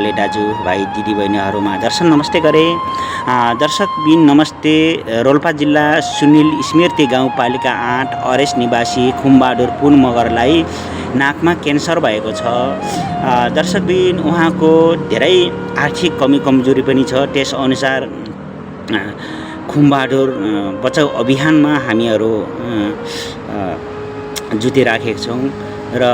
ठुले दाजु भाइ दिदीबहिनीहरूमा दर्शन नमस्ते गरे। दर्शकबिन नमस्ते। रोल्पा जिल्ला सुनिल स्मृति गाउँपालिका 8 अरेस निवासी खुमबहादुर पुन मगरलाई नाकमा क्यान्सर भएको छ। दर्शकबिन उहाँको धेरै आर्थिक कमी कमजोरी पनि छ। त्यसअनुसार खुमबहादुर बचाउ अभियानमा हामीहरू जुटिराखेका छौँ र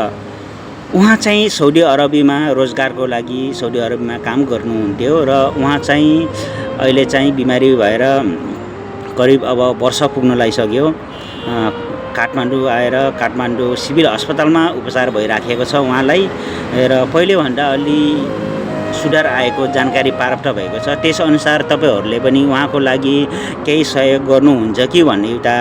उहाँ चाहिँ साउदी अरबमा रोजगारको लागि साउदी अरबमा काम गर्नुहुन्थ्यो र उहाँ चाहिँ अहिले चाहिँ बिमारी भएर करिब अब वर्ष पुग्न लागिसक्यो। काठमाडौँ आएर काठमाडौँ सिभिल अस्पतालमा उपचार भइराखेको छ उहाँलाई र पहिलेभन्दा अलि सुधार आएको जानकारी प्राप्त भएको छ। त्यसअनुसार तपाईहरूले पनि उहाँको लागि केही सहयोग गर्नुहुन्छ कि भन्ने एउटा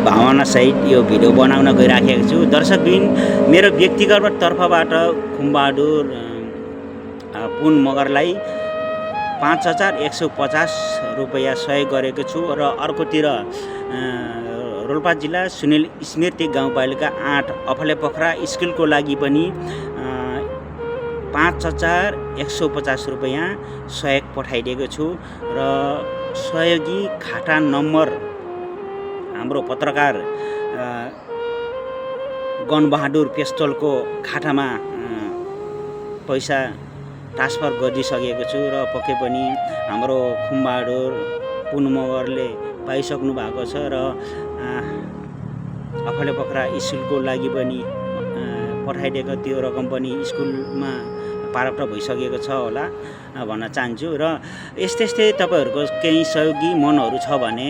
भावनासहित यो भिडियो बनाउन गइराखेको छु। दर्शकबिन मेरो व्यक्तिगत तर्फबाट खुमबहादुर पुन मगरलाई 5150 रुपैयाँ सहयोग गरेको छु र अर्कोतिर रोल्पा जिल्ला सुनिल स्मृति गाउँपालिका 8 अफले पोखरा स्कुलको लागि पनि 5150 रुपैयाँ सहयोग पठाइदिएको छु र सहयोगी खाता नम्बर हाम्रो पत्रकार गणबहादुर पेस्तोलको खातामा पैसा ट्रान्सफर गरिसकेको छु र पक्कै पनि हाम्रो खुमबहादुर पुन मगरले पाइसक्नु भएको छ र अफले पोखरा स्कुलको लागि पनि पठाइदिएको त्यो रकम पनि स्कुलमा प्राप्त भइसकेको छ होला भन्न चाहन्छु। र यस्तै तपाईहरूको केही सहयोगी मनहरू छ भने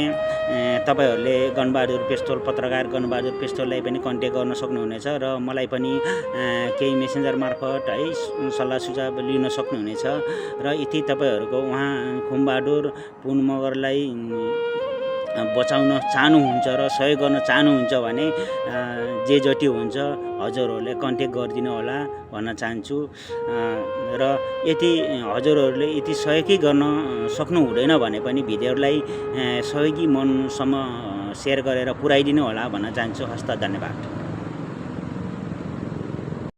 तपाईहरूले गणबहादुर पेस्तोल पत्रकार गणबहादुर पेस्तोललाई पनि कन्ट्याक्ट गर्न सक्नुहुनेछ र मलाई पनि केही मेसेन्जर मार्फत है सल्लाह सुझाव लिन सक्नुहुनेछ। र यति तपाईहरूको उहाँ खुमबहादुर पुन मगरलाई बचाउन चाहनुहुन्छ र सहयोग गर्न चाहनुहुन्छ भने जे जति हुन्छ हजुरहरूले कन्ट्याक्ट गरिदिनु होला भन्न चाहन्छु। र यदि हजुरहरूले यति सहयोगी गर्न सक्नु हुँदैन भने पनि भिडियोलाई सहयोगी मनसम्म सेयर गरेर पुर्याइदिनु होला भन्न चाहन्छु। हस्त धन्यवाद।